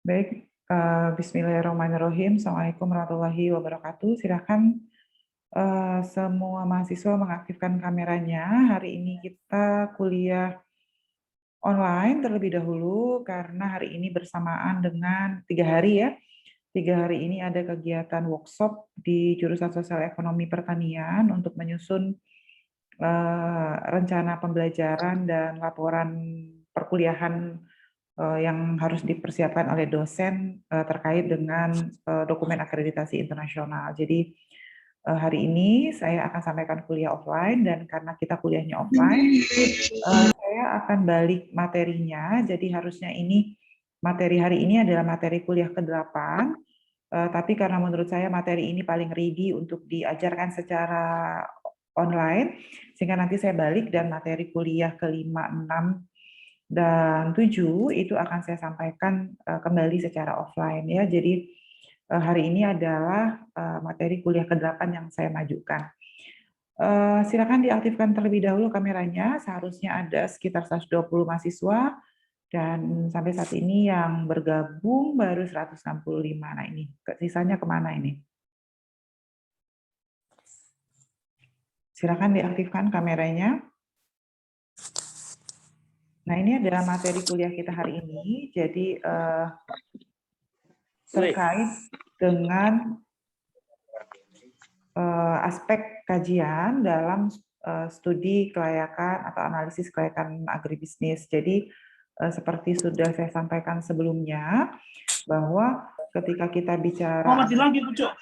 Baik, bismillahirrahmanirrahim. Assalamualaikum warahmatullahi wabarakatuh. Silakan semua mahasiswa mengaktifkan kameranya. Hari ini kita kuliah online terlebih dahulu karena hari ini bersamaan dengan 3 hari ya. 3 hari ini ada kegiatan workshop di jurusan Sosial Ekonomi Pertanian untuk menyusun rencana pembelajaran dan laporan perkuliahan yang harus dipersiapkan oleh dosen terkait dengan dokumen akreditasi internasional. Jadi hari ini saya akan sampaikan kuliah offline dan karena kita kuliahnya offline, saya akan balik materinya. Jadi harusnya ini materi hari ini adalah materi kuliah ke-8, tapi karena menurut saya materi ini paling ready untuk diajarkan secara online, sehingga nanti saya balik dan materi kuliah ke-5, 6, dan 7 itu akan saya sampaikan kembali secara offline ya. Jadi hari ini adalah materi kuliah ke-8 yang saya majukan. Silakan diaktifkan terlebih dahulu kameranya, seharusnya ada sekitar 120 mahasiswa dan sampai saat ini yang bergabung baru 165. Nah ini, sisanya kemana ini? Silakan diaktifkan kameranya. Nah ini adalah materi kuliah kita hari ini, jadi terkait dengan aspek kajian dalam studi kelayakan atau analisis kelayakan agribisnis. Jadi seperti sudah saya sampaikan sebelumnya, bahwa ketika kita bicara... Oh, mati lagi, Pucuk.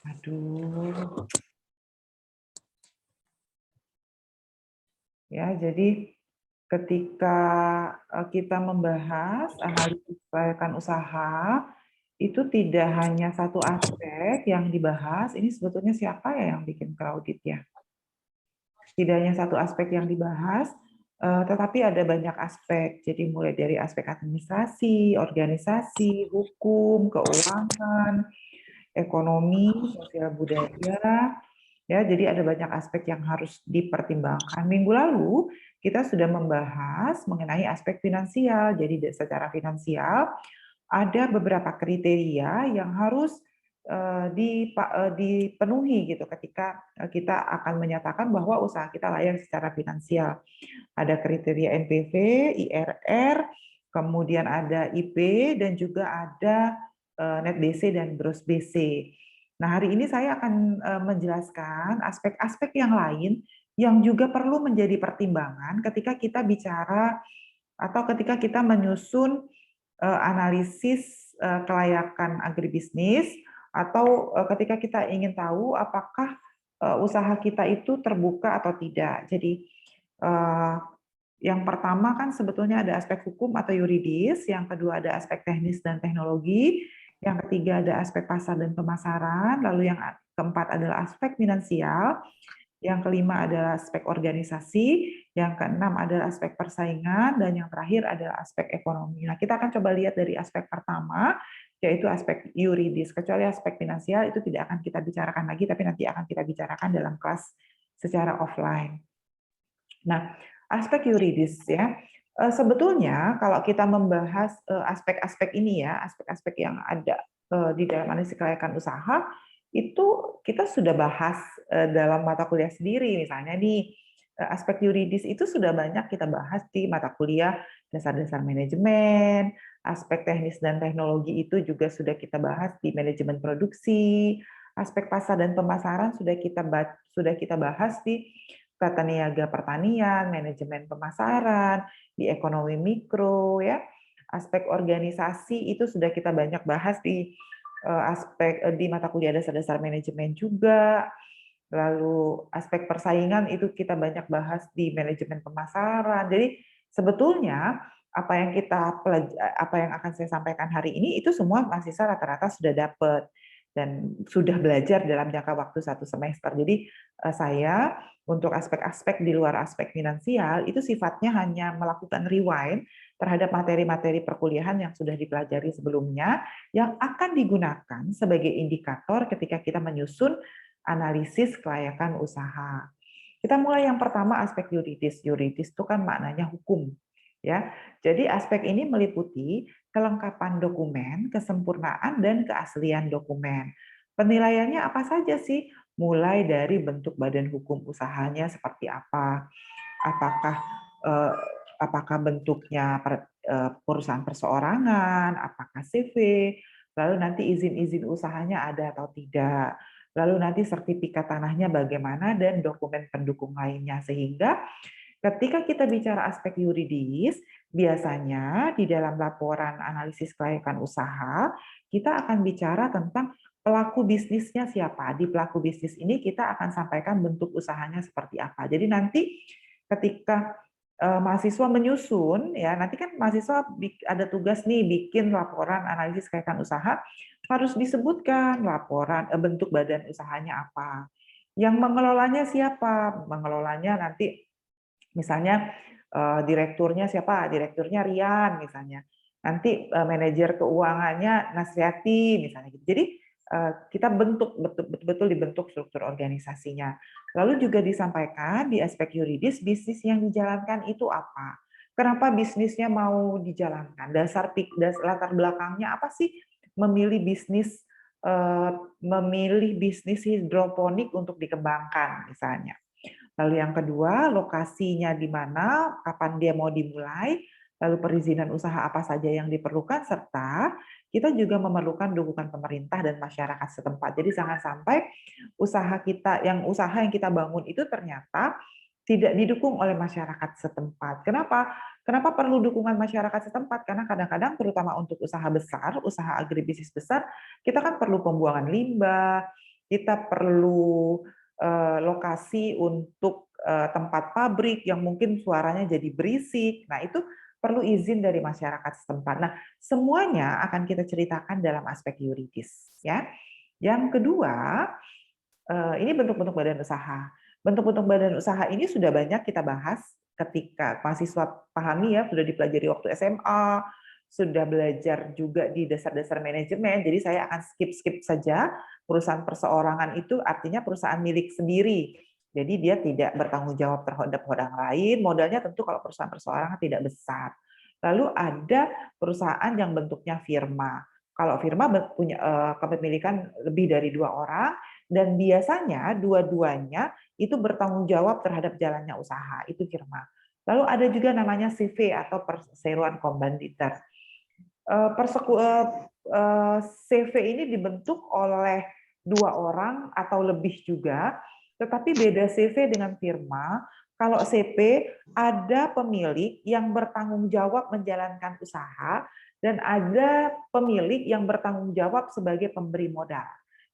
Aduh. Ya, jadi ketika kita membahas analisis kelayakan usaha, itu tidak hanya satu aspek yang dibahas, ini sebetulnya siapa ya yang bikin crowded ya? Tidak hanya satu aspek yang dibahas, tetapi ada banyak aspek. Jadi mulai dari aspek administrasi, organisasi, hukum, keuangan, ekonomi, sosial budaya, ya. Jadi ada banyak aspek yang harus dipertimbangkan. Minggu lalu kita sudah membahas mengenai aspek finansial. Jadi secara finansial ada beberapa kriteria yang harus dipenuhi gitu ketika kita akan menyatakan bahwa usaha kita layak secara finansial. Ada kriteria NPV, IRR, kemudian ada IP, dan juga ada net BC dan gross BC. Nah, hari ini saya akan menjelaskan aspek-aspek yang lain yang juga perlu menjadi pertimbangan ketika kita bicara atau ketika kita menyusun analisis kelayakan agribisnis, atau ketika kita ingin tahu apakah usaha kita itu terbuka atau tidak. Jadi yang pertama kan sebetulnya ada aspek hukum atau yuridis, yang kedua ada aspek teknis dan teknologi, yang ketiga ada aspek pasar dan pemasaran, lalu yang keempat adalah aspek finansial, yang kelima adalah aspek organisasi, yang keenam adalah aspek persaingan, dan yang terakhir adalah aspek ekonomi. Nah, kita akan coba lihat dari aspek pertama, yaitu aspek yuridis. Kecuali aspek finansial itu tidak akan kita bicarakan lagi, tapi nanti akan kita bicarakan dalam kelas secara offline. Nah, aspek yuridis ya, sebetulnya kalau kita membahas aspek-aspek ini ya, aspek-aspek yang ada di dalam analisis kelayakan usaha, itu kita sudah bahas dalam mata kuliah sendiri. Misalnya nih, aspek yuridis itu sudah banyak kita bahas di mata kuliah dasar-dasar manajemen, aspek teknis dan teknologi itu juga sudah kita bahas di manajemen produksi, aspek pasar dan pemasaran sudah kita bahas di tata niaga pertanian, manajemen pemasaran, di ekonomi mikro ya. Aspek organisasi itu sudah kita banyak bahas di aspek di mata kuliah dasar-dasar manajemen juga. Lalu aspek persaingan itu kita banyak bahas di manajemen pemasaran. Jadi sebetulnya apa yang akan saya sampaikan hari ini itu semua mahasiswa rata-rata sudah dapat dan sudah belajar dalam jangka waktu 1 semester. Jadi saya untuk aspek-aspek di luar aspek finansial itu sifatnya hanya melakukan rewind terhadap materi-materi perkuliahan yang sudah dipelajari sebelumnya yang akan digunakan sebagai indikator ketika kita menyusun analisis kelayakan usaha. Kita mulai yang pertama aspek yuridis. Yuridis itu kan maknanya hukum. Ya, jadi aspek ini meliputi kelengkapan dokumen, kesempurnaan dan keaslian dokumen. Penilaiannya apa saja sih? Mulai dari bentuk badan hukum usahanya seperti apa, apakah eh, apakah bentuknya perusahaan perseorangan, apakah CV, lalu nanti izin-izin usahanya ada atau tidak, lalu nanti sertifikat tanahnya bagaimana dan dokumen pendukung lainnya, sehingga ketika kita bicara aspek yuridis, biasanya di dalam laporan analisis kelayakan usaha, kita akan bicara tentang pelaku bisnisnya siapa. Di pelaku bisnis ini kita akan sampaikan bentuk usahanya seperti apa. Jadi nanti ketika mahasiswa menyusun, ya nanti kan mahasiswa ada tugas nih bikin laporan analisis kelayakan usaha, harus disebutkan laporan bentuk badan usahanya apa. Yang mengelolanya siapa? Mengelolanya nanti misalnya direkturnya siapa? Direkturnya Rian misalnya. Nanti manajer keuangannya Nasriati misalnya gitu. Jadi kita bentuk betul-betul dibentuk struktur organisasinya. Lalu juga disampaikan di aspek yuridis bisnis yang dijalankan itu apa? Kenapa bisnisnya mau dijalankan? Latar belakangnya apa sih memilih bisnis hidroponik untuk dikembangkan misalnya. Lalu yang kedua, lokasinya di mana, kapan dia mau dimulai, lalu perizinan usaha apa saja yang diperlukan, serta kita juga memerlukan dukungan pemerintah dan masyarakat setempat. Jadi jangan sampai usaha yang kita bangun itu ternyata tidak didukung oleh masyarakat setempat. Kenapa? Kenapa perlu dukungan masyarakat setempat? Karena kadang-kadang terutama untuk usaha besar, usaha agribisnis besar, kita kan perlu pembuangan limbah, kita perlu lokasi untuk tempat pabrik yang mungkin suaranya jadi berisik. Nah, itu perlu izin dari masyarakat setempat. Nah, semuanya akan kita ceritakan dalam aspek yuridis, ya. Yang kedua, ini bentuk-bentuk badan usaha. Bentuk-bentuk badan usaha ini sudah banyak kita bahas ketika mahasiswa pahami ya, sudah dipelajari waktu SMA, sudah belajar juga di dasar-dasar manajemen. Jadi saya akan skip saja. Perusahaan perseorangan itu artinya perusahaan milik sendiri. Jadi dia tidak bertanggung jawab terhadap orang lain. Modalnya tentu kalau perusahaan perseorangan tidak besar. Lalu ada perusahaan yang bentuknya firma. Kalau firma punya kepemilikan lebih dari 2 orang, dan biasanya dua-duanya itu bertanggung jawab terhadap jalannya usaha, itu firma. Lalu ada juga namanya CV atau perseroan kombanditer. CV ini dibentuk oleh 2 orang atau lebih juga, tetapi beda CV dengan firma. Kalau CP ada pemilik yang bertanggung jawab menjalankan usaha dan ada pemilik yang bertanggung jawab sebagai pemberi modal.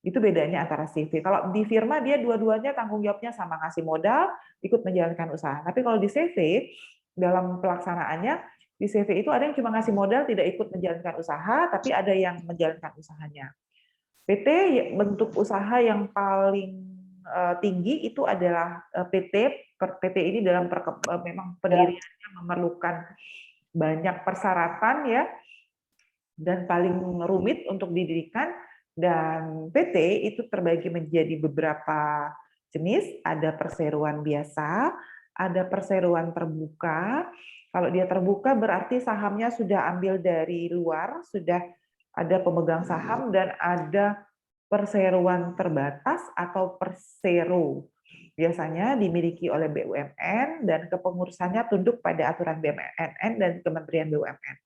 Itu bedanya antara CV. Kalau di firma dia dua-duanya tanggung jawabnya sama, ngasih modal, ikut menjalankan usaha. Tapi kalau di CV dalam pelaksanaannya, di CV itu ada yang cuma ngasih modal, tidak ikut menjalankan usaha, tapi ada yang menjalankan usahanya. PT bentuk usaha yang paling tinggi itu adalah PT. PT ini dalam memang pendiriannya memerlukan banyak persyaratan ya, dan paling rumit untuk didirikan. Dan PT itu terbagi menjadi beberapa jenis, ada perseroan biasa, ada perseroan terbuka. Kalau dia terbuka berarti sahamnya sudah ambil dari luar, sudah ada pemegang saham, dan ada perseroan terbatas atau persero. Biasanya dimiliki oleh BUMN dan kepengurusannya tunduk pada aturan BUMN dan Kementerian BUMN.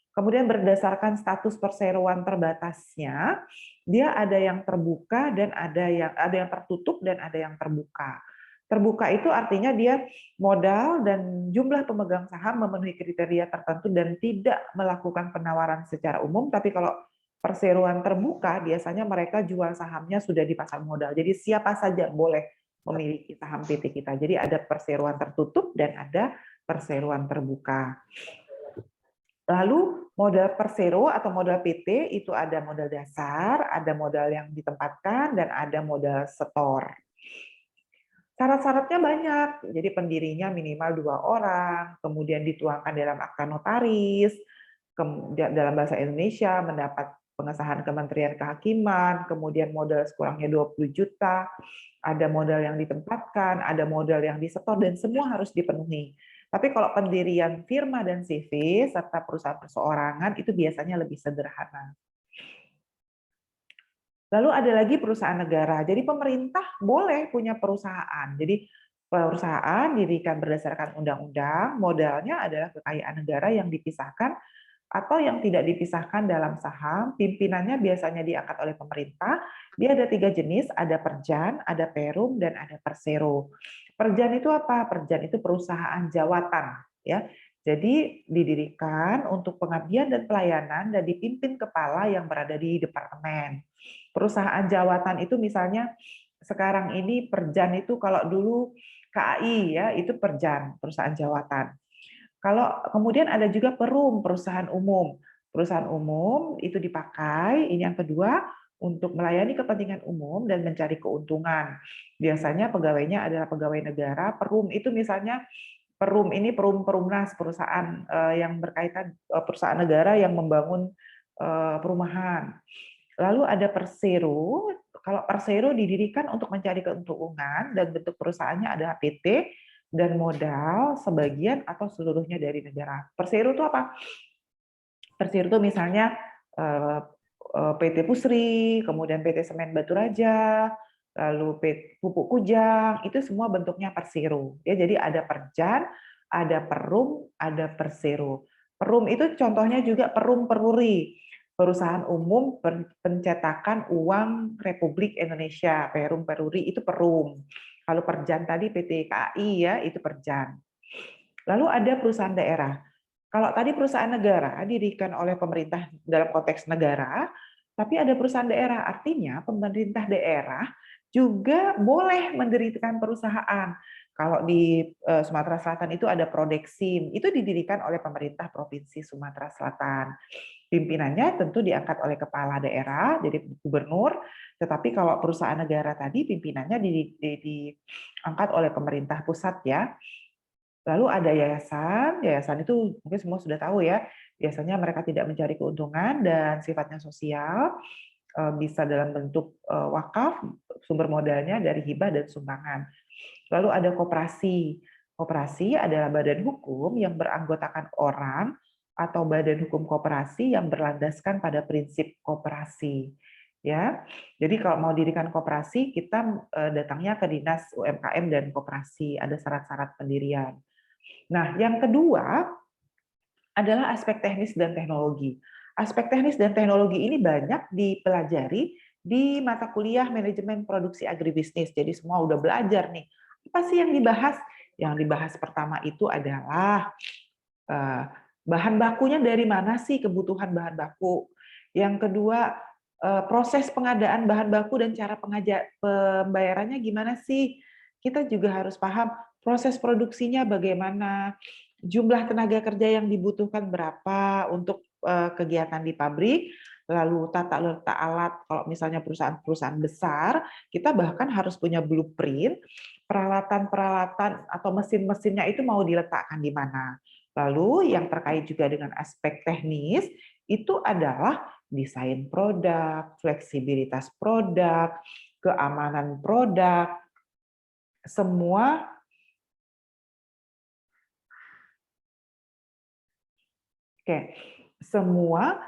Kemudian berdasarkan status perseroan terbatasnya, dia ada yang terbuka dan ada yang tertutup dan ada yang terbuka. Terbuka itu artinya dia modal dan jumlah pemegang saham memenuhi kriteria tertentu dan tidak melakukan penawaran secara umum. Tapi kalau perseroan terbuka, biasanya mereka jual sahamnya sudah di pasar modal. Jadi siapa saja boleh memiliki saham PT kita. Jadi ada perseroan tertutup dan ada perseroan terbuka. Lalu modal persero atau modal PT itu ada modal dasar, ada modal yang ditempatkan, dan ada modal setor. Syarat-syaratnya banyak, jadi pendirinya minimal 2 orang, kemudian dituangkan dalam akta notaris, dalam bahasa Indonesia mendapat pengesahan Kementerian Kehakiman, kemudian modal sekurangnya 20 juta, ada modal yang ditempatkan, ada modal yang disetor, dan semua harus dipenuhi. Tapi kalau pendirian firma dan CV serta perusahaan perseorangan itu biasanya lebih sederhana. Lalu ada lagi perusahaan negara. Jadi pemerintah boleh punya perusahaan. Jadi perusahaan didirikan berdasarkan undang-undang, modalnya adalah kekayaan negara yang dipisahkan atau yang tidak dipisahkan dalam saham. Pimpinannya biasanya diangkat oleh pemerintah. Dia ada 3 jenis, ada perjan, ada perum, dan ada persero. Perjan itu apa? Perjan itu perusahaan jawatan, ya. Jadi didirikan untuk pengabdian dan pelayanan dan dipimpin kepala yang berada di departemen. Perusahaan jawatan itu misalnya sekarang ini perjan itu kalau dulu KAI ya itu perjan, perusahaan jawatan. Kalau kemudian ada juga perum, perusahaan umum. Perusahaan umum itu dipakai, ini yang kedua, untuk melayani kepentingan umum dan mencari keuntungan. Biasanya pegawainya adalah pegawai negara. Perum itu misalnya perum ini perumnas, perusahaan yang berkaitan perusahaan negara yang membangun perumahan. Lalu ada persero. Kalau persero didirikan untuk mencari keuntungan dan bentuk perusahaannya adalah PT dan modal sebagian atau seluruhnya dari negara. Persero itu apa? Persero itu misalnya PT Pusri, kemudian PT Semen Batu Raja, lalu PT Pupuk Kujang, itu semua bentuknya persero. Ya, jadi ada perjan, ada perum, ada persero. Perum itu contohnya juga Perum Peruri, perusahaan umum pencetakan uang Republik Indonesia, Perum Peruri itu Perum. Kalau perjan tadi PT KAI ya, itu perjan. Lalu ada perusahaan daerah. Kalau tadi perusahaan negara didirikan oleh pemerintah dalam konteks negara, tapi ada perusahaan daerah, artinya pemerintah daerah juga boleh mendirikan perusahaan. Kalau di Sumatera Selatan itu ada Prodeksim, itu didirikan oleh pemerintah Provinsi Sumatera Selatan. Pimpinannya tentu diangkat oleh kepala daerah, jadi gubernur, tetapi kalau perusahaan negara tadi pimpinannya diangkat oleh pemerintah pusat ya. Lalu ada yayasan, yayasan itu mungkin semua sudah tahu ya, biasanya mereka tidak mencari keuntungan dan sifatnya sosial, bisa dalam bentuk wakaf, sumber modalnya dari hibah dan sumbangan. Lalu ada koperasi. Koperasi adalah badan hukum yang beranggotakan orang atau badan hukum koperasi yang berlandaskan pada prinsip koperasi. Ya, jadi kalau mau dirikan koperasi, kita datangnya ke Dinas UMKM dan Koperasi, ada syarat-syarat pendirian. Nah, yang kedua adalah aspek teknis dan teknologi. Aspek teknis dan teknologi ini banyak dipelajari di mata kuliah manajemen produksi agribisnis. Jadi semua udah belajar nih. Apa sih yang dibahas? Yang dibahas pertama itu adalah bahan bakunya dari mana sih, kebutuhan bahan baku. Yang kedua, proses pengadaan bahan baku dan cara pembayarannya gimana sih. Kita juga harus paham proses produksinya bagaimana, jumlah tenaga kerja yang dibutuhkan berapa untuk kegiatan di pabrik, lalu tata letak alat. Kalau misalnya perusahaan-perusahaan besar, kita bahkan harus punya blueprint, peralatan-peralatan atau mesin-mesinnya itu mau diletakkan di mana. Lalu yang terkait juga dengan aspek teknis, itu adalah desain produk, fleksibilitas produk, keamanan produk, semua semua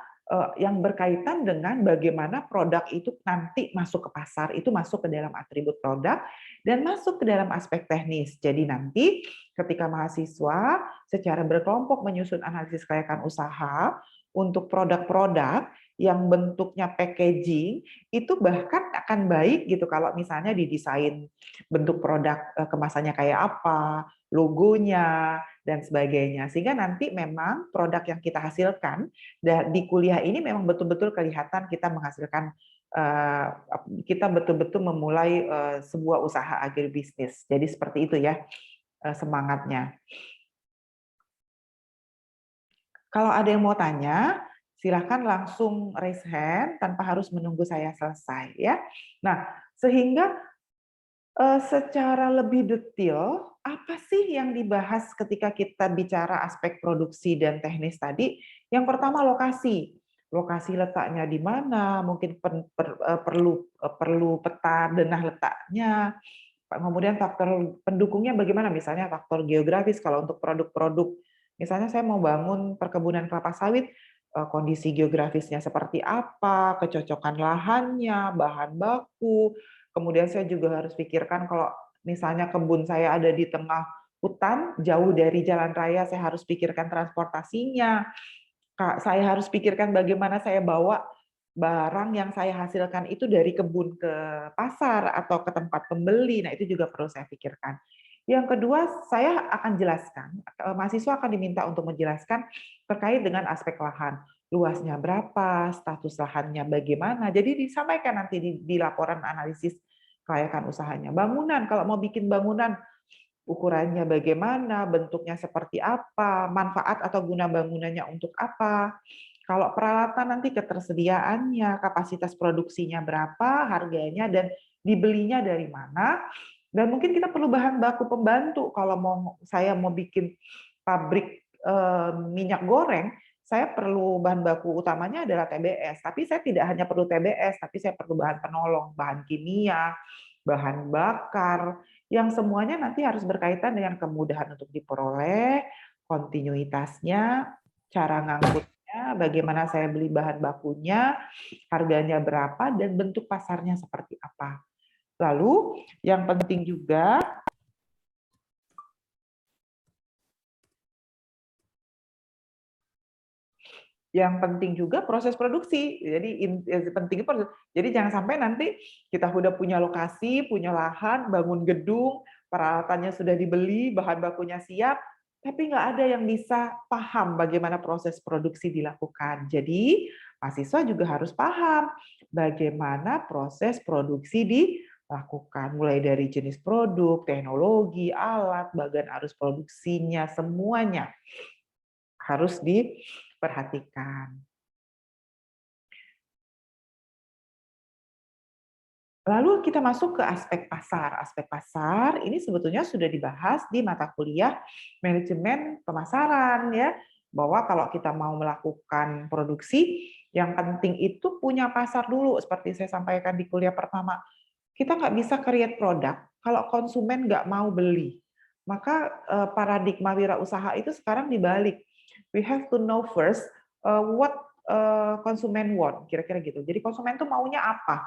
yang berkaitan dengan bagaimana produk itu nanti masuk ke pasar, itu masuk ke dalam atribut produk dan masuk ke dalam aspek teknis. Jadi nanti ketika mahasiswa secara berkelompok menyusun analisis kelayakan usaha untuk produk-produk yang bentuknya packaging, itu bahkan akan baik gitu kalau misalnya didesain bentuk produk kemasannya kayak apa, logonya, dan sebagainya. Sehingga nanti memang produk yang kita hasilkan di kuliah ini memang betul-betul kelihatan kita menghasilkan, kita betul-betul memulai sebuah usaha agribisnis. Jadi seperti itu ya semangatnya. Kalau ada yang mau tanya, silakan langsung raise hand tanpa harus menunggu saya selesai ya. Nah, sehingga secara lebih detail, apa sih yang dibahas ketika kita bicara aspek produksi dan teknis tadi? Yang pertama lokasi. Lokasi letaknya di mana, mungkin perlu peta denah letaknya, Kemudian faktor pendukungnya bagaimana, misalnya faktor geografis kalau untuk produk-produk. Misalnya saya mau bangun perkebunan kelapa sawit, kondisi geografisnya seperti apa, kecocokan lahannya, bahan baku. Kemudian saya juga harus pikirkan kalau misalnya kebun saya ada di tengah hutan, jauh dari jalan raya, saya harus pikirkan transportasinya. Saya harus pikirkan bagaimana saya bawa barang yang saya hasilkan itu dari kebun ke pasar atau ke tempat pembeli. Nah, itu juga perlu saya pikirkan. Yang kedua, saya akan jelaskan, mahasiswa akan diminta untuk menjelaskan terkait dengan aspek lahan. Luasnya berapa, status lahannya bagaimana. Jadi disampaikan nanti di laporan analisis kelayakan usahanya. Bangunan, kalau mau bikin bangunan, ukurannya bagaimana, bentuknya seperti apa, manfaat atau guna bangunannya untuk apa. Kalau peralatan nanti ketersediaannya, kapasitas produksinya berapa, harganya, dan dibelinya dari mana. Dan mungkin kita perlu bahan baku pembantu. Kalau saya mau bikin pabrik minyak goreng, saya perlu bahan baku utamanya adalah TBS. Tapi saya tidak hanya perlu TBS, tapi saya perlu bahan penolong, bahan kimia, bahan bakar, yang semuanya nanti harus berkaitan dengan kemudahan untuk diperoleh, kontinuitasnya, cara ngangkutnya, bagaimana saya beli bahan bakunya, harganya berapa, dan bentuk pasarnya seperti apa. Lalu yang penting juga, proses produksi. Jadi penting proses. Jadi jangan sampai nanti kita sudah punya lokasi, punya lahan, bangun gedung, peralatannya sudah dibeli, bahan bakunya siap, tapi nggak ada yang bisa paham bagaimana proses produksi dilakukan. Jadi mahasiswa juga harus paham bagaimana proses produksi dilakukan, mulai dari jenis produk, teknologi, alat, bagian arus produksinya, semuanya harus diperhatikan. Lalu kita masuk ke aspek pasar. Aspek pasar ini sebetulnya sudah dibahas di mata kuliah manajemen pemasaran ya, bahwa kalau kita mau melakukan produksi, yang penting itu punya pasar dulu. Seperti saya sampaikan di kuliah pertama, kita nggak bisa create produk kalau konsumen nggak mau beli. Maka paradigma wirausaha itu sekarang dibalik. We have to know first what konsumen want, kira-kira gitu. Jadi konsumen tuh maunya apa?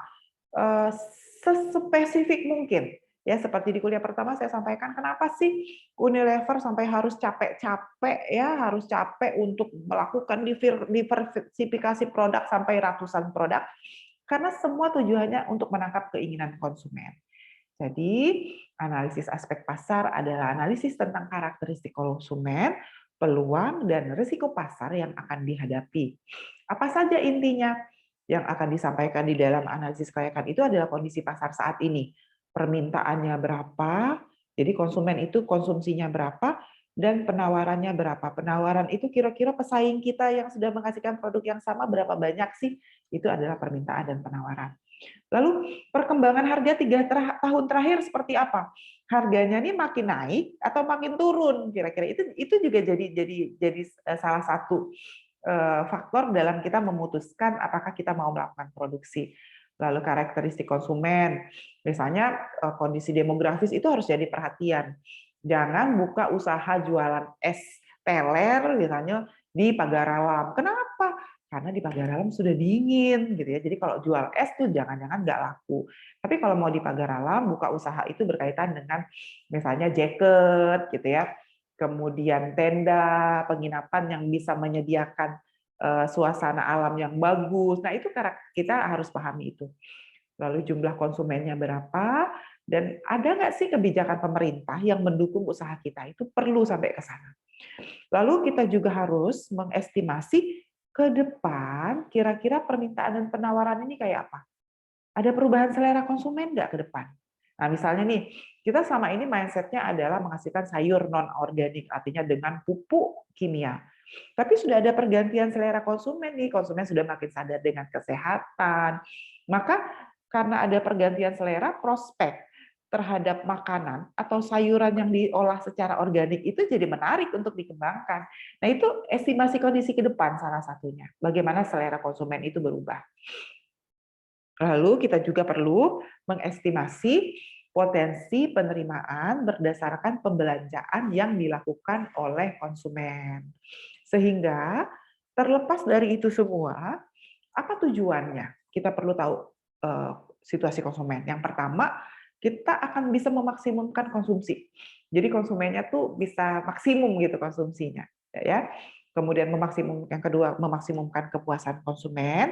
Sespesifik mungkin. Ya, seperti di kuliah pertama saya sampaikan, kenapa sih Unilever sampai harus capek-capek ya, harus capek untuk melakukan diversifikasi produk sampai ratusan produk, karena semua tujuannya untuk menangkap keinginan konsumen. Jadi, analisis aspek pasar adalah analisis tentang karakteristik konsumen, peluang, dan risiko pasar yang akan dihadapi. Apa saja intinya? Yang akan disampaikan di dalam analisis kelayakan itu adalah kondisi pasar saat ini. Permintaannya berapa, jadi konsumen itu konsumsinya berapa, dan penawarannya berapa. Penawaran itu kira-kira pesaing kita yang sudah menghasilkan produk yang sama berapa banyak sih? Itu adalah permintaan dan penawaran. Lalu perkembangan harga 3 tahun terakhir seperti apa? Harganya ini makin naik atau makin turun? Kira-kira itu juga jadi salah satu faktor dalam kita memutuskan apakah kita mau melakukan produksi. Lalu karakteristik konsumen, misalnya kondisi demografis itu harus jadi perhatian. Jangan buka usaha jualan es teler misalnya di pagar alam. Kenapa? Karena di pagar alam sudah dingin gitu ya. Jadi kalau jual es tuh jangan-jangan nggak laku. Tapi kalau mau di pagar alam buka usaha itu berkaitan dengan misalnya jaket gitu ya. Kemudian tenda, penginapan yang bisa menyediakan suasana alam yang bagus. Nah, itu kita harus pahami itu. Lalu jumlah konsumennya berapa, dan ada nggak sih kebijakan pemerintah yang mendukung usaha kita, itu perlu sampai ke sana. Lalu kita juga harus mengestimasi ke depan, kira-kira permintaan dan penawaran ini kayak apa. Ada perubahan selera konsumen nggak ke depan? Nah, misalnya nih, kita selama ini mindset-nya adalah menghasilkan sayur non-organik, artinya dengan pupuk kimia. Tapi sudah ada pergantian selera konsumen nih, konsumen sudah makin sadar dengan kesehatan. Maka karena ada pergantian selera, prospek terhadap makanan atau sayuran yang diolah secara organik itu jadi menarik untuk dikembangkan. Nah, itu estimasi kondisi ke depan salah satunya. Bagaimana selera konsumen itu berubah. Lalu kita juga perlu mengestimasi potensi penerimaan berdasarkan pembelanjaan yang dilakukan oleh konsumen. Sehingga terlepas dari itu semua, apa tujuannya? Kita perlu tahu situasi konsumen. Yang pertama, kita akan bisa memaksimumkan konsumsi. Jadi konsumennya tuh bisa maksimum gitu konsumsinya, ya. Kemudian yang kedua memaksimumkan kepuasan konsumen.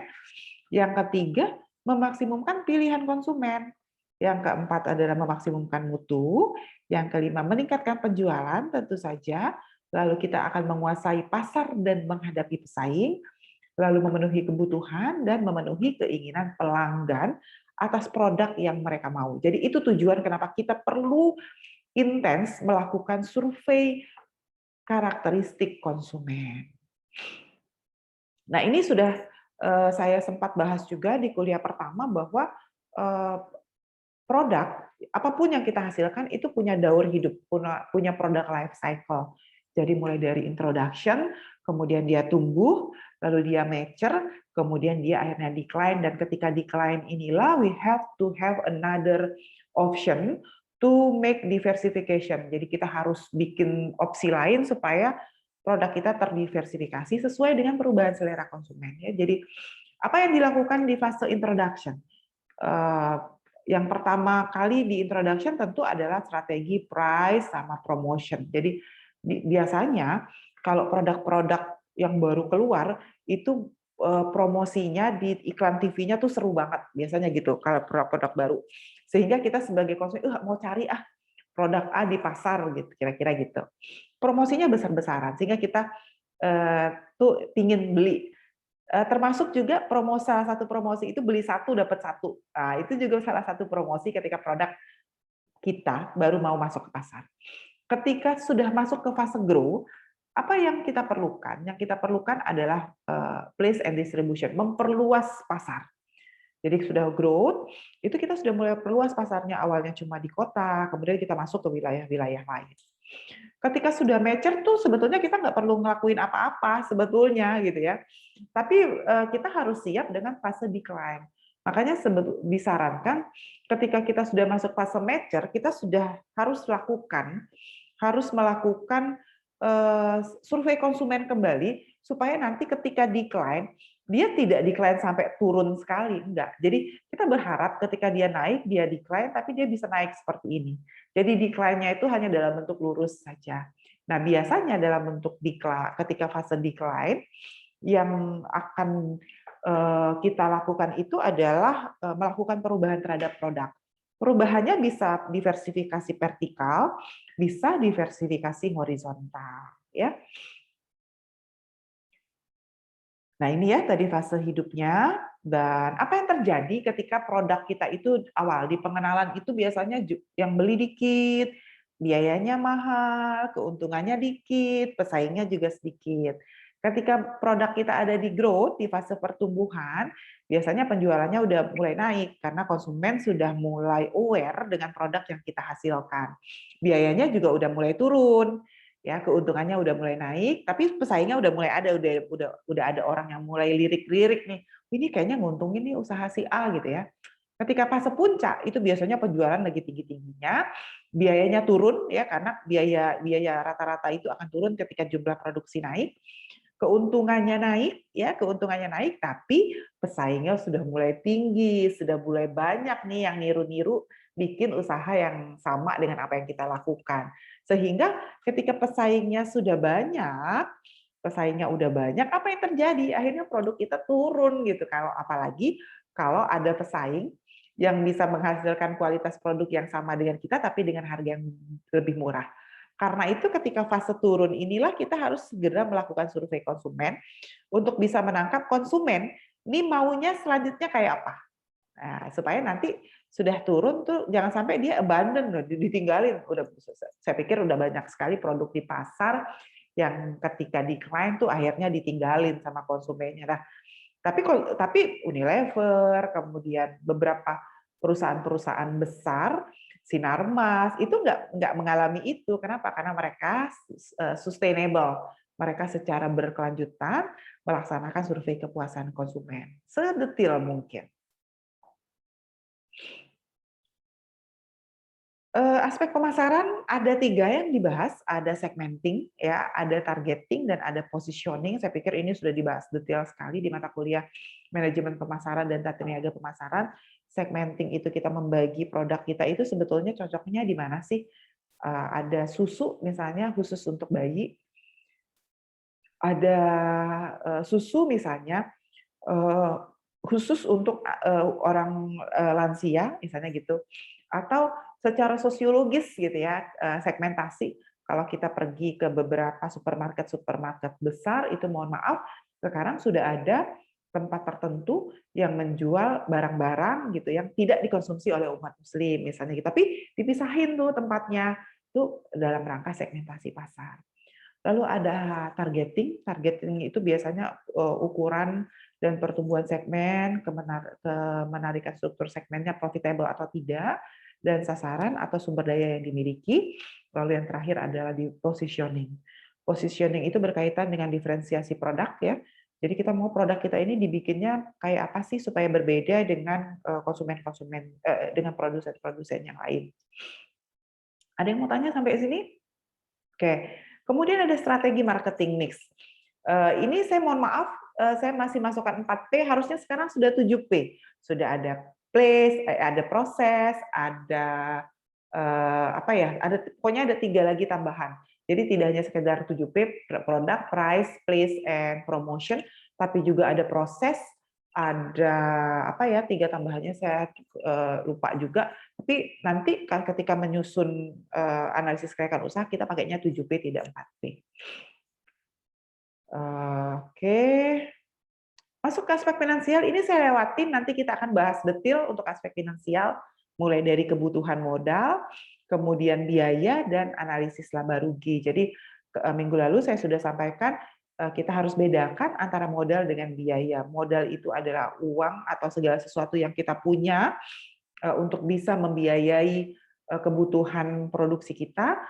Yang ketiga, memaksimumkan pilihan konsumen. Yang keempat adalah memaksimumkan mutu. Yang kelima, meningkatkan penjualan tentu saja. Lalu kita akan menguasai pasar dan menghadapi pesaing, lalu memenuhi kebutuhan dan memenuhi keinginan pelanggan atas produk yang mereka mau. Jadi itu tujuan kenapa kita perlu intens melakukan survei karakteristik konsumen. Nah, ini sudah saya sempat bahas juga di kuliah pertama bahwa produk apapun yang kita hasilkan itu punya daur hidup, punya product life cycle. Jadi mulai dari introduction, kemudian dia tumbuh, lalu dia mature, kemudian dia akhirnya decline, dan ketika decline inilah we have to have another option to make diversification. Jadi kita harus bikin opsi lain supaya produk kita terdiversifikasi sesuai dengan perubahan selera konsumen. Ya. Jadi apa yang dilakukan di fase introduction? Yang pertama kali di introduction tentu adalah strategi price sama promotion. Jadi biasanya kalau produk-produk yang baru keluar itu promosinya di iklan TV-nya tuh seru banget biasanya gitu kalau produk-produk baru. Sehingga kita sebagai konsumen mau cari produk A di pasar gitu kira-kira gitu. Promosinya besar-besaran sehingga kita tuh ingin beli. Termasuk juga salah satu promosi itu beli satu dapat satu. Nah, itu juga salah satu promosi ketika produk kita baru mau masuk ke pasar. Ketika sudah masuk ke fase grow, apa yang kita perlukan? Yang kita perlukan adalah place and distribution, memperluas pasar. Jadi sudah growth, itu kita sudah mulai perluas pasarnya, awalnya cuma di kota, kemudian kita masuk ke wilayah-wilayah lain. Ketika sudah mature tuh sebetulnya kita nggak perlu ngelakuin apa-apa sebetulnya gitu ya. Tapi kita harus siap dengan fase decline. Makanya disarankan ketika kita sudah masuk fase mature, kita sudah harus melakukan survei konsumen kembali supaya nanti ketika decline dia tidak decline sampai turun sekali, enggak. Jadi kita berharap ketika dia naik, dia decline, tapi dia bisa naik seperti ini. Jadi decline-nya itu hanya dalam bentuk lurus saja. Nah, biasanya dalam bentuk decline, ketika fase decline, yang akan kita lakukan itu adalah melakukan perubahan terhadap produk. Perubahannya bisa diversifikasi vertikal, bisa diversifikasi horizontal, ya. Nah, ini ya tadi fase hidupnya, dan apa yang terjadi ketika produk kita itu awal di pengenalan itu biasanya yang beli dikit, biayanya mahal, keuntungannya dikit, pesaingnya juga sedikit. Ketika produk kita ada di growth, di fase pertumbuhan, biasanya penjualannya udah mulai naik karena konsumen sudah mulai aware dengan produk yang kita hasilkan. Biayanya juga udah mulai turun, ya keuntungannya udah mulai naik, tapi pesaingnya udah mulai ada, udah ada orang yang mulai lirik-lirik nih, ini kayaknya nguntungin nih usaha si A gitu ya. Ketika fase puncak itu biasanya penjualan lagi tinggi-tingginya, biayanya turun ya karena biaya rata-rata itu akan turun ketika jumlah produksi naik, keuntungannya naik ya, keuntungannya naik, tapi pesaingnya sudah mulai tinggi, sudah mulai banyak nih yang niru-niru bikin usaha yang sama dengan apa yang kita lakukan. Sehingga ketika pesaingnya udah banyak, apa yang terjadi? Akhirnya produk kita turun gitu. Apalagi kalau ada pesaing yang bisa menghasilkan kualitas produk yang sama dengan kita tapi dengan harga yang lebih murah. Karena itu ketika fase turun inilah kita harus segera melakukan survei konsumen untuk bisa menangkap konsumen ini maunya selanjutnya kayak apa. Nah, supaya nanti sudah turun tuh jangan sampai dia abandon loh, ditinggalin. Saya pikir udah banyak sekali produk di pasar yang ketika decline tuh akhirnya ditinggalin sama konsumennya. Nah, tapi Unilever, kemudian beberapa perusahaan-perusahaan besar, Sinarmas itu nggak mengalami itu. Kenapa? Karena mereka sustainable. Mereka secara berkelanjutan melaksanakan survei kepuasan konsumen sedetil mungkin. Aspek pemasaran ada 3 yang dibahas, ada segmenting, ya, ada targeting, dan ada positioning. Saya pikir ini sudah dibahas detail sekali di mata kuliah manajemen pemasaran dan tata niaga pemasaran. Segmenting itu kita membagi produk kita itu sebetulnya cocoknya di mana sih? Ada susu misalnya khusus untuk bayi, ada susu misalnya eh, khusus untuk orang lansia misalnya gitu, atau secara sosiologis gitu ya, segmentasi. Kalau kita pergi ke beberapa supermarket besar itu, mohon maaf, sekarang sudah ada tempat tertentu yang menjual barang-barang gitu yang tidak dikonsumsi oleh umat muslim misalnya gitu, tapi dipisahin tuh tempatnya tuh dalam rangka segmentasi pasar. Lalu ada targeting. Targeting itu biasanya ukuran dan pertumbuhan segmen, kemenarikan struktur segmennya profitable atau tidak, dan sasaran atau sumber daya yang dimiliki. Lalu yang terakhir adalah di positioning. Positioning itu berkaitan dengan diferensiasi produk ya. Jadi kita mau produk kita ini dibikinnya kayak apa sih supaya berbeda dengan konsumen-konsumen, dengan produsen-produsen yang lain. Ada yang mau tanya sampai sini? Oke. Kemudian ada strategi marketing mix. Ini saya mohon maaf, saya masih masukkan 4P, harusnya sekarang sudah 7P. Sudah ada place, ada proses, ada apa ya? Pokoknya ada 3 lagi tambahan. Jadi tidak hanya sekedar 7P, product, price, place, and promotion, tapi juga ada proses, ada apa ya, 3 tambahannya saya lupa juga. Tapi nanti ketika menyusun analisis kelayakan usaha, kita pakainya 7P, tidak 4P. Oke. Masuk ke aspek finansial, ini saya lewatin, nanti kita akan bahas detail untuk aspek finansial, mulai dari kebutuhan modal, kemudian biaya, dan analisis laba rugi. Jadi minggu lalu saya sudah sampaikan, kita harus bedakan antara modal dengan biaya. Modal itu adalah uang atau segala sesuatu yang kita punya untuk bisa membiayai kebutuhan produksi kita.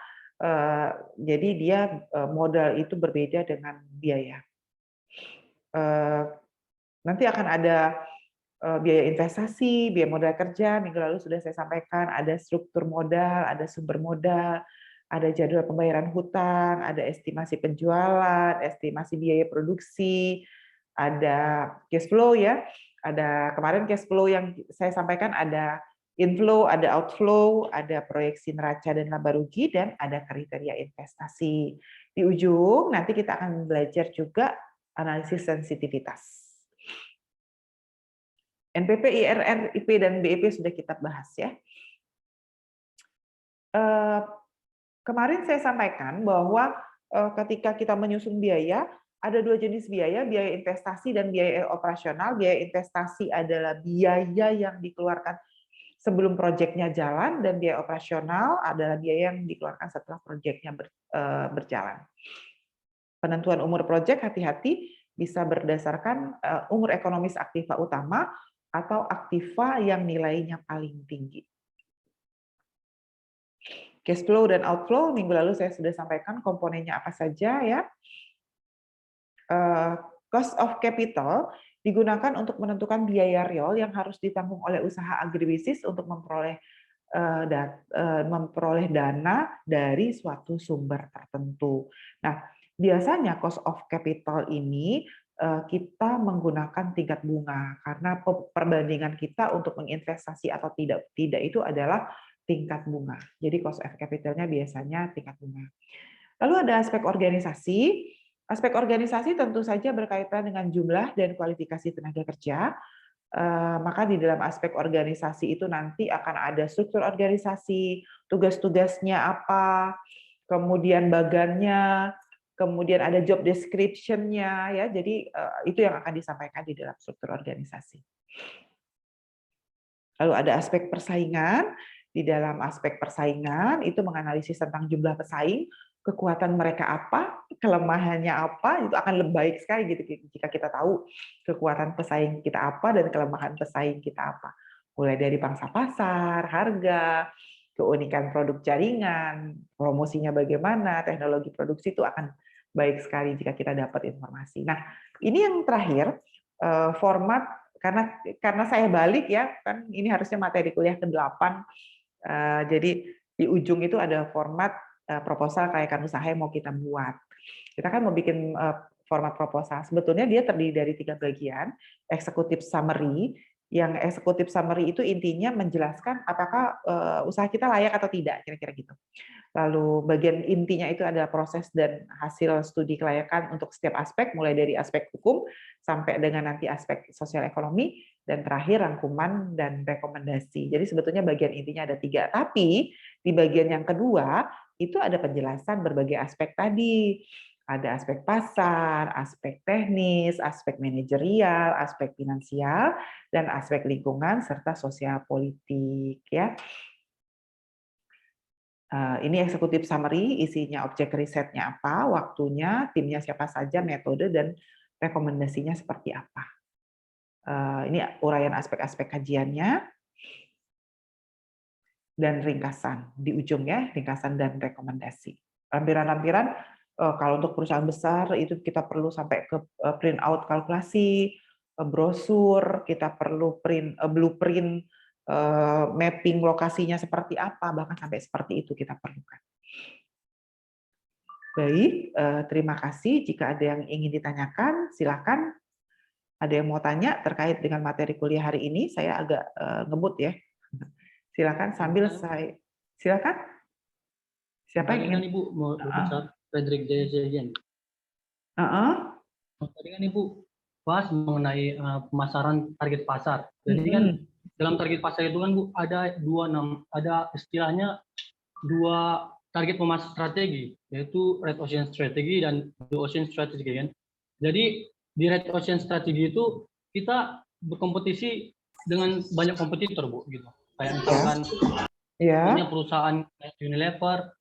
Jadi dia modal itu berbeda dengan biaya. Nanti akan ada biaya investasi, biaya modal kerja, minggu lalu sudah saya sampaikan, ada struktur modal, ada sumber modal, ada jadwal pembayaran hutang, ada estimasi penjualan, estimasi biaya produksi, ada cash flow ya. Ada kemarin cash flow yang saya sampaikan, ada inflow, ada outflow, ada proyeksi neraca dan laba rugi, dan ada kriteria investasi. Di ujung nanti kita akan belajar juga analisis sensitivitas. NPP, IRR, IP, dan BEP sudah kita bahas ya. Kemarin saya sampaikan bahwa ketika kita menyusun biaya, ada 2 jenis biaya, biaya investasi dan biaya operasional. Biaya investasi adalah biaya yang dikeluarkan sebelum proyeknya jalan, dan biaya operasional adalah biaya yang dikeluarkan setelah proyeknya berjalan. Penentuan umur proyek, hati-hati, bisa berdasarkan umur ekonomis aktiva utama atau aktiva yang nilainya paling tinggi. Cash flow dan outflow, minggu lalu saya sudah sampaikan komponennya apa saja ya. Cost of capital digunakan untuk menentukan biaya real yang harus ditanggung oleh usaha agribisnis untuk memperoleh dana dari suatu sumber tertentu. Nah, biasanya cost of capital ini kita menggunakan tingkat bunga karena perbandingan kita untuk menginvestasi atau tidak itu adalah tingkat bunga. Jadi cost of capital-nya biasanya tingkat bunga. Lalu ada aspek organisasi. Aspek organisasi tentu saja berkaitan dengan jumlah dan kualifikasi tenaga kerja. Maka di dalam aspek organisasi itu nanti akan ada struktur organisasi, tugas-tugasnya apa, kemudian bagannya, kemudian ada job description-nya ya. Jadi itu yang akan disampaikan di dalam struktur organisasi. Lalu ada aspek persaingan. Di dalam aspek persaingan itu menganalisis tentang jumlah pesaing, kekuatan mereka apa, kelemahannya apa, itu akan lebih baik sekali gitu jika kita tahu kekuatan pesaing kita apa dan kelemahan pesaing kita apa. Mulai dari pangsa pasar, harga, keunikan produk jaringan, promosinya bagaimana, teknologi produksi itu akan baik sekali jika kita dapat informasi. Nah, ini yang terakhir, format, karena saya balik ya, kan ini harusnya materi kuliah ke-8, jadi di ujung itu ada format proposal kelayakan usaha yang mau kita buat. Kita kan mau bikin format proposal. Sebetulnya dia terdiri dari 3 bagian. Executive summary, yang executive summary itu intinya menjelaskan apakah usaha kita layak atau tidak, kira-kira gitu. Lalu bagian intinya itu adalah proses dan hasil studi kelayakan untuk setiap aspek, mulai dari aspek hukum sampai dengan nanti aspek sosial ekonomi, dan terakhir rangkuman dan rekomendasi. Jadi sebetulnya bagian intinya ada 3. Tapi di bagian yang kedua itu ada penjelasan berbagai aspek tadi. Ada aspek pasar, aspek teknis, aspek manajerial, aspek finansial, dan aspek lingkungan serta sosial politik, ya. Ini eksekutif summary, isinya objek risetnya apa, waktunya, timnya siapa saja, metode, dan rekomendasinya seperti apa. Ini uraian aspek-aspek kajiannya, dan ringkasan. Di ujungnya, ringkasan dan rekomendasi. Lampiran-lampiran, kalau untuk perusahaan besar, itu kita perlu sampai ke print out kalkulasi, brosur, kita perlu print blueprint, mapping lokasinya seperti apa, bahkan sampai seperti itu kita perlukan. Baik, terima kasih. Jika ada yang ingin ditanyakan, silakan. Ada yang mau tanya terkait dengan materi kuliah hari ini? Saya agak ngebut ya. Silakan sambil saya. Silakan. Siapa yang ingin? Tadi kan Ibu mau berbicara Frederick J. Jagan. Tadi kan Ibu bahas mengenai pemasaran target pasar. Jadi kan dalam target pasar itu kan Bu ada istilahnya 2 target pemasaran strategi, yaitu Red Ocean Strategy dan Blue Ocean Strategy kan. Jadi di Red Ocean Strategy itu kita berkompetisi dengan banyak kompetitor Bu gitu. Kayak misalkan punya perusahaan Unilever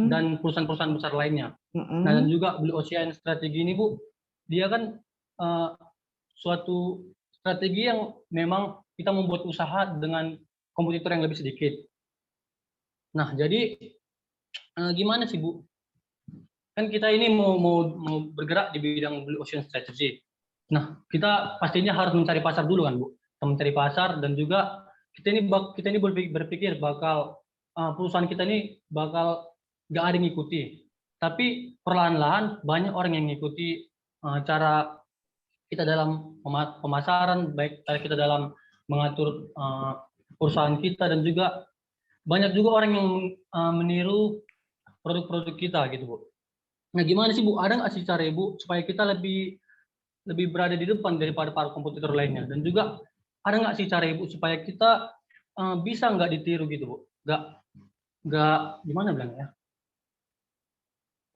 dan perusahaan-perusahaan besar lainnya. Nah, dan juga Blue Ocean Strategy ini Bu, dia kan suatu strategi yang memang kita membuat usaha dengan kompetitor yang lebih sedikit. Nah, jadi gimana sih Bu? Kan kita ini mau bergerak di bidang Blue Ocean Strategy. Nah, kita pastinya harus mencari pasar dulu kan Bu. Kita mencari pasar, dan juga kita ini berpikir bakal perusahaan kita ini bakal nggak ada yang ngikuti. Tapi perlahan-lahan banyak orang yang ngikuti cara kita dalam pemasaran, baik cara kita dalam mengatur perusahaan kita, dan juga banyak juga orang yang meniru produk-produk kita gitu Bu. Nah, gimana sih Bu? Ada nggak sih cara Ibu supaya kita lebih berada di depan daripada para kompetitor lainnya? Dan juga ada nggak sih cara Ibu supaya kita bisa nggak ditiru gitu Bu? Nggak gimana bilangnya?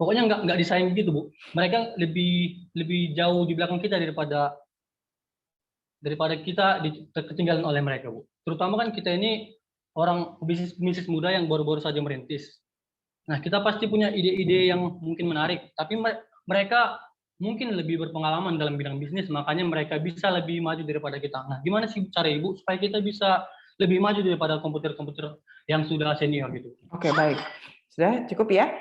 Pokoknya nggak disaing gitu Bu. Mereka lebih jauh di belakang kita daripada kita ketinggalan oleh mereka Bu. Terutama kan kita ini orang bisnis muda yang baru-baru saja merintis. Nah, kita pasti punya ide-ide yang mungkin menarik, tapi mereka mungkin lebih berpengalaman dalam bidang bisnis, makanya mereka bisa lebih maju daripada kita. Nah, gimana sih cara Ibu supaya kita bisa lebih maju daripada komputer-komputer yang sudah senior gitu? Oke, baik. Sudah cukup ya.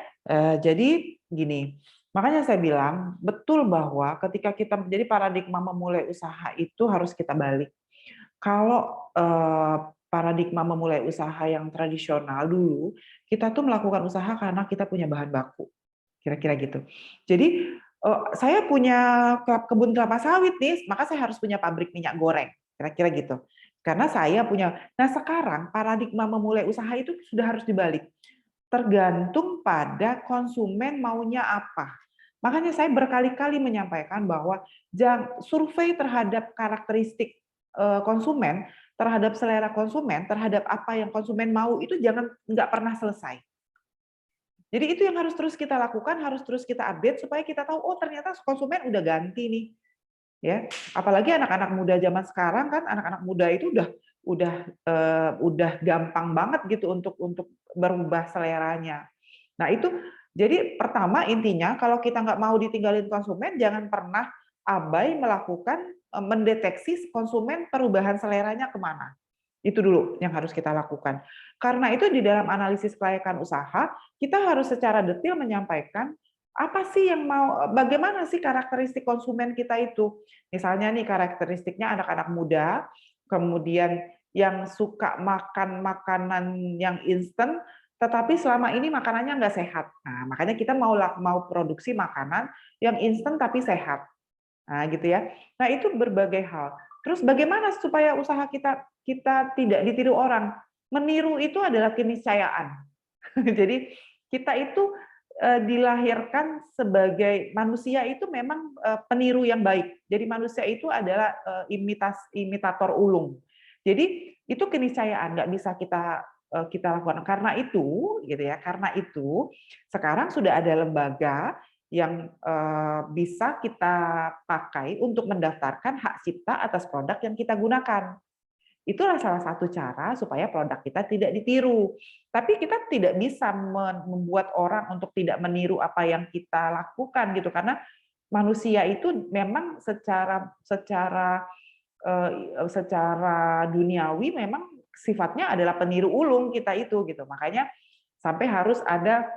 Jadi gini, makanya saya bilang betul bahwa ketika kita menjadi paradigma memulai usaha itu harus kita balik. Kalau paradigma memulai usaha yang tradisional dulu, kita tuh melakukan usaha karena kita punya bahan baku, kira-kira gitu. Jadi saya punya kebun kelapa sawit nih, maka saya harus punya pabrik minyak goreng, kira-kira gitu. Karena saya punya. Nah, sekarang paradigma memulai usaha itu sudah harus dibalik. Tergantung pada konsumen maunya apa. Makanya saya berkali-kali menyampaikan bahwa survei terhadap karakteristik konsumen, terhadap selera konsumen, terhadap apa yang konsumen mau itu nggak pernah selesai. Jadi itu yang harus terus kita lakukan, harus terus kita update supaya kita tahu, oh ternyata konsumen udah ganti nih. Ya, apalagi anak-anak muda zaman sekarang kan, anak-anak muda itu udah gampang banget gitu untuk berubah seleranya. Nah itu, jadi pertama intinya kalau kita nggak mau ditinggalin konsumen, jangan pernah abai melakukan mendeteksi konsumen perubahan seleranya kemana. Itu dulu yang harus kita lakukan. Karena itu di dalam analisis kelayakan usaha, kita harus secara detail menyampaikan apa sih yang bagaimana sih karakteristik konsumen kita itu. Misalnya nih karakteristiknya anak-anak muda, kemudian yang suka makan makanan yang instan, tetapi selama ini makanannya nggak sehat. Nah, makanya kita mau produksi makanan yang instan tapi sehat. Nah, gitu ya. Nah, itu berbagai hal. Terus bagaimana supaya usaha kita tidak ditiru orang? Meniru itu adalah keniscayaan. Jadi kita itu dilahirkan sebagai manusia itu memang peniru yang baik. Jadi manusia itu adalah imitator ulung. Jadi itu keniscayaan, nggak bisa kita lakukan. Karena itu, gitu ya. Karena itu sekarang sudah ada lembaga yang bisa kita pakai untuk mendaftarkan hak cipta atas produk yang kita gunakan. Itulah salah satu cara supaya produk kita tidak ditiru. Tapi kita tidak bisa membuat orang untuk tidak meniru apa yang kita lakukan gitu, karena manusia itu memang secara duniawi memang sifatnya adalah peniru ulung kita itu gitu. Makanya sampai harus ada,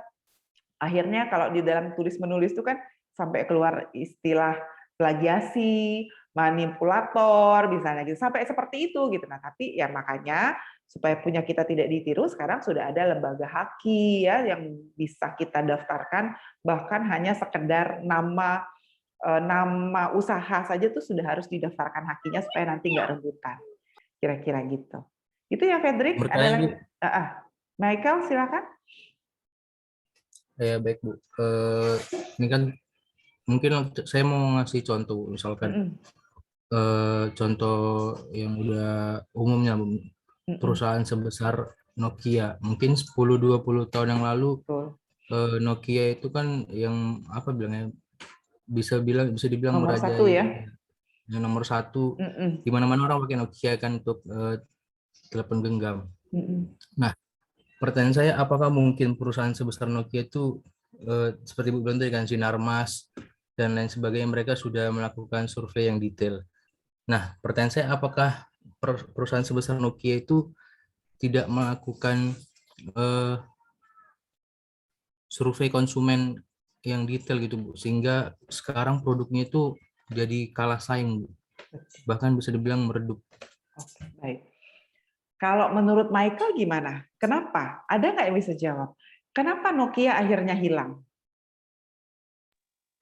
akhirnya kalau di dalam tulis menulis itu kan sampai keluar istilah plagiasi, manipulator, misalnya gitu, sampai seperti itu gitu. Nah, tapi ya makanya supaya punya kita tidak ditiru, sekarang sudah ada lembaga haki ya yang bisa kita daftarkan, bahkan hanya sekedar nama usaha saja tuh sudah harus didaftarkan hakinya supaya nanti nggak rebutan. Kira-kira gitu. Itu ya, Fredrik. Ada Bertanya, lagi? Bu. Michael, silakan. Ya, baik, Bu. Ini kan mungkin saya mau ngasih contoh, misalkan contoh yang udah umumnya, Bu. Perusahaan sebesar Nokia. Mungkin 10-20 tahun yang lalu, Betul. Nokia itu kan yang apa bilangnya, bisa dibilang Nomor satu merajai, ya. yang nomor satu. Di mana-mana orang pakai Nokia kan untuk telepon genggam. Nah, pertanyaan saya, apakah mungkin perusahaan sebesar Nokia itu seperti Bu bilang tadi kan, Sinarmas dan lain sebagainya, mereka sudah melakukan survei yang detail. Nah, pertanyaan saya, apakah perusahaan sebesar Nokia itu tidak melakukan survei konsumen yang detail gitu, Bu, sehingga sekarang produknya itu jadi kalah saing, Bu. Bahkan bisa dibilang meredup. Oke, baik. Kalau menurut Michael gimana? Kenapa? Ada nggak yang bisa jawab? Kenapa Nokia akhirnya hilang?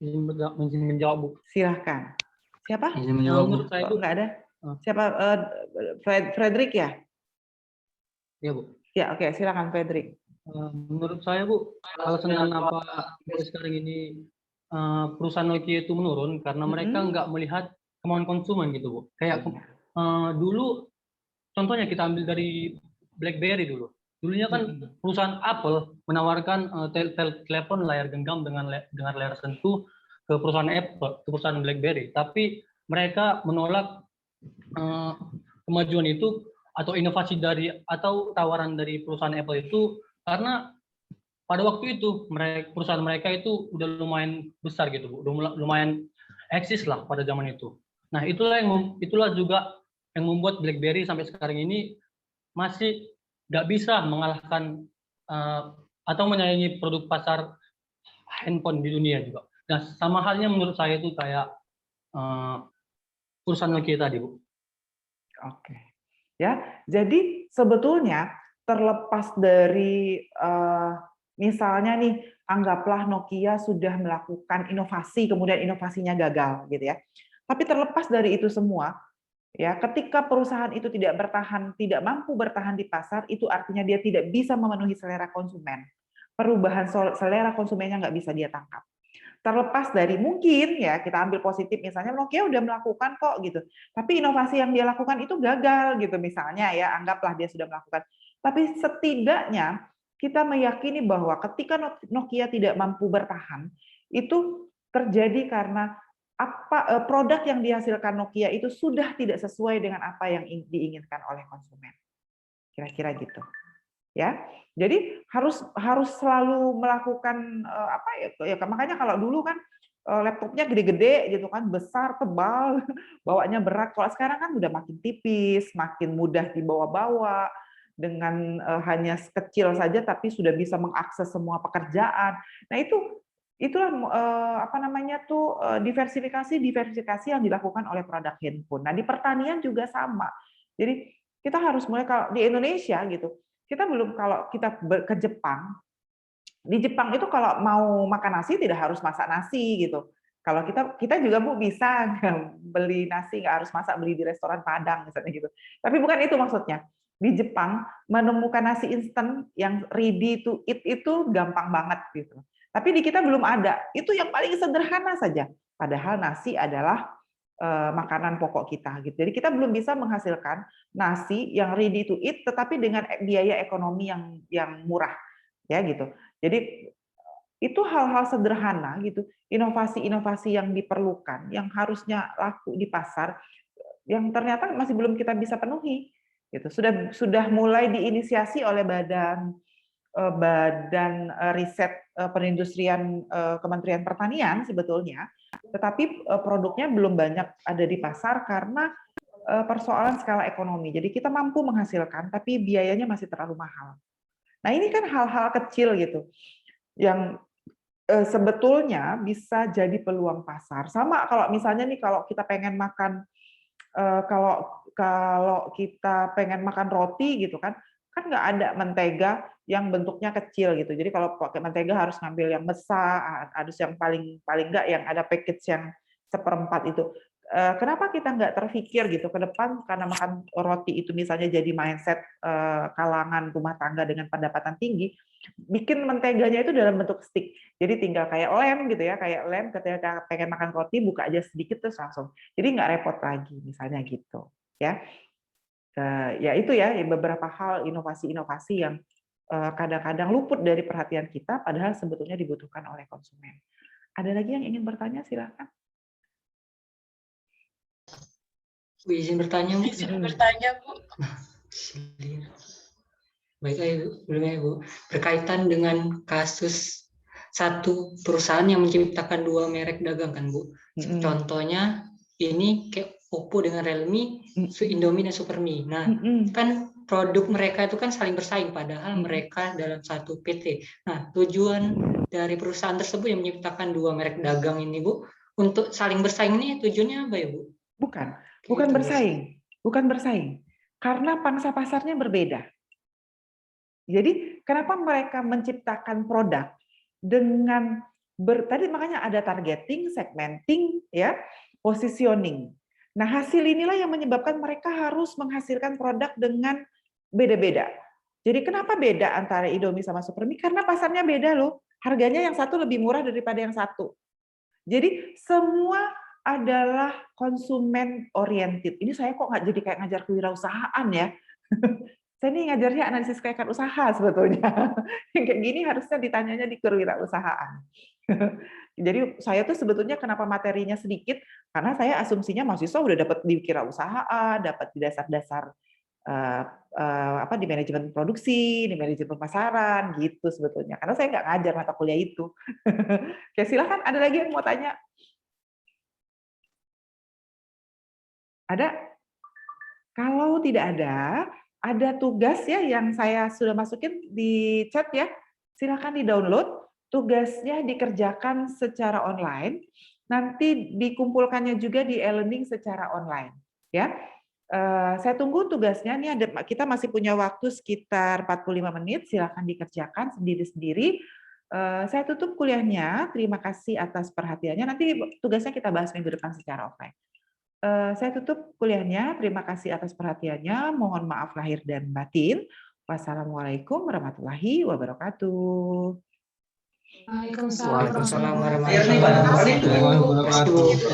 Izin menjawab, Bu. Silahkan. Siapa? Izin menjawab, Bu. Menurut saya itu Nggak ada. Siapa? Fredrik ya? ya, Bu. Ya, oke. Silakan Fredrik. Menurut saya, Bu, alasan kenapa sekarang ini perusahaan Nokia itu menurun karena mereka nggak melihat kemauan konsumen gitu, Bu. Kayak dulu, contohnya kita ambil dari BlackBerry dulu. Dulunya kan perusahaan Apple menawarkan telepon layar genggam dengan layar sentuh ke perusahaan Apple, ke perusahaan BlackBerry. Tapi mereka menolak kemajuan itu atau inovasi atau tawaran dari perusahaan Apple itu karena pada waktu itu perusahaan mereka itu udah lumayan besar gitu, Bu. Udah lumayan eksis lah pada zaman itu. Nah, itulah juga yang membuat BlackBerry sampai sekarang ini masih nggak bisa mengalahkan atau menyaingi produk pasar handphone di dunia juga. Nah, sama halnya menurut saya itu kayak perusahaan Nokia tadi, Bu. Oke. Ya, jadi sebetulnya terlepas dari misalnya nih, anggaplah Nokia sudah melakukan inovasi, kemudian inovasinya gagal, gitu ya. Tapi terlepas dari itu semua, ya, ketika perusahaan itu tidak mampu bertahan di pasar, itu artinya dia tidak bisa memenuhi selera konsumen. Perubahan selera konsumennya nggak bisa dia tangkap. Terlepas dari mungkin ya kita ambil positif, misalnya Nokia udah melakukan kok gitu, tapi inovasi yang dia lakukan itu gagal gitu misalnya ya, anggaplah dia sudah melakukan. Tapi setidaknya kita meyakini bahwa ketika Nokia tidak mampu bertahan, itu terjadi karena produk yang dihasilkan Nokia itu sudah tidak sesuai dengan apa yang diinginkan oleh konsumen. Kira-kira gitu. Ya, jadi harus selalu melakukan makanya kalau dulu kan laptopnya gede-gede gitu kan, besar, tebal, bawanya berat. Kalau sekarang kan udah makin tipis, makin mudah dibawa-bawa, dengan hanya kecil saja tapi sudah bisa mengakses semua pekerjaan. Nah, itulah diversifikasi yang dilakukan oleh produk handphone. Nah, di pertanian juga sama. Jadi kita harus mulai, kalau di Indonesia gitu, kita belum, kalau kita ke Jepang, di Jepang itu kalau mau makan nasi tidak harus masak nasi gitu. Kalau kita juga Bu bisa beli nasi, nggak harus masak, beli di restoran Padang misalnya gitu. Tapi bukan itu maksudnya. Di Jepang menemukan nasi instan yang ready to eat itu gampang banget gitu. Tapi di kita belum ada. Itu yang paling sederhana saja. Padahal nasi adalah makanan pokok kita gitu. Jadi kita belum bisa menghasilkan nasi yang ready to eat tetapi dengan biaya ekonomi yang murah ya gitu. Jadi itu hal-hal sederhana gitu, inovasi-inovasi yang diperlukan, yang harusnya laku di pasar, yang ternyata masih belum kita bisa penuhi. Gitu. Sudah mulai diinisiasi oleh badan riset perindustrian Kementerian Pertanian sebetulnya, tetapi produknya belum banyak ada di pasar karena persoalan skala ekonomi. Jadi kita mampu menghasilkan, tapi biayanya masih terlalu mahal. Nah ini kan hal-hal kecil gitu, yang sebetulnya bisa jadi peluang pasar. Sama kalau misalnya nih, kalau kita pengen makan, kalau kita pengen makan roti gitu kan nggak ada mentega yang bentuknya kecil gitu. Jadi kalau pakai mentega harus ngambil yang besar, harus yang paling nggak yang ada package yang 1/4 itu. Kenapa kita nggak terpikir gitu ke depan, karena makan roti itu misalnya jadi mindset kalangan rumah tangga dengan pendapatan tinggi, bikin menteganya itu dalam bentuk stick. Jadi tinggal kayak lem gitu ya, kayak lem ketika pengen makan roti buka aja sedikit terus langsung. Jadi nggak repot lagi misalnya gitu ya. Ya itu ya beberapa hal inovasi-inovasi yang kadang-kadang luput dari perhatian kita padahal sebetulnya dibutuhkan oleh konsumen. Ada lagi yang ingin bertanya, silakan. Bu, izin bertanya, Bu. Baik, Bu. Berkaitan dengan kasus satu perusahaan yang menciptakan 2 merek dagang kan, Bu. Contohnya ini kayak Oppo dengan Realme, Indomie dan Supermie. Nah, kan produk mereka itu kan saling bersaing padahal mereka dalam satu PT. Nah, tujuan dari perusahaan tersebut yang menciptakan 2 merek dagang ini, Bu, untuk saling bersaing ini tujuannya apa ya, Bu? Bukan bersaing, karena pangsa pasarnya berbeda. Jadi kenapa mereka menciptakan produk dengan tadi makanya ada targeting, segmenting, ya, positioning. Nah hasil inilah yang menyebabkan mereka harus menghasilkan produk dengan beda-beda. Jadi kenapa beda antara Indomie sama Supermie? Karena pasarnya beda loh. Harganya yang satu lebih murah daripada yang satu. Jadi semua adalah konsumen oriented. Ini saya kok nggak jadi kayak ngajar kewirausahaan ya. Saya ini ngajarnya analisis keuangan usaha sebetulnya. Yang kayak gini harusnya ditanyanya di kewirausahaan. Jadi saya tuh sebetulnya kenapa materinya sedikit, karena saya asumsinya mahasiswa udah dapat di kewirausahaan, dapat di dasar-dasar di manajemen produksi, di manajemen pemasaran gitu sebetulnya. Karena saya nggak ngajar mata kuliah itu. Oke, silakan ada lagi yang mau tanya? Ada? Kalau tidak ada tugas ya yang saya sudah masukin di chat ya. Silakan di-download. Tugasnya dikerjakan secara online. Nanti dikumpulkannya juga di e-learning secara online. Ya. Saya tunggu tugasnya. Nih kita masih punya waktu sekitar 45 menit. Silakan dikerjakan sendiri-sendiri. Saya tutup kuliahnya. Terima kasih atas perhatiannya. Nanti tugasnya kita bahas minggu depan secara offline. Saya tutup kuliahnya. Terima kasih atas perhatiannya. Mohon maaf lahir dan batin. Wassalamualaikum warahmatullahi wabarakatuh. Waalaikumsalam warahmatullahi wabarakatuh.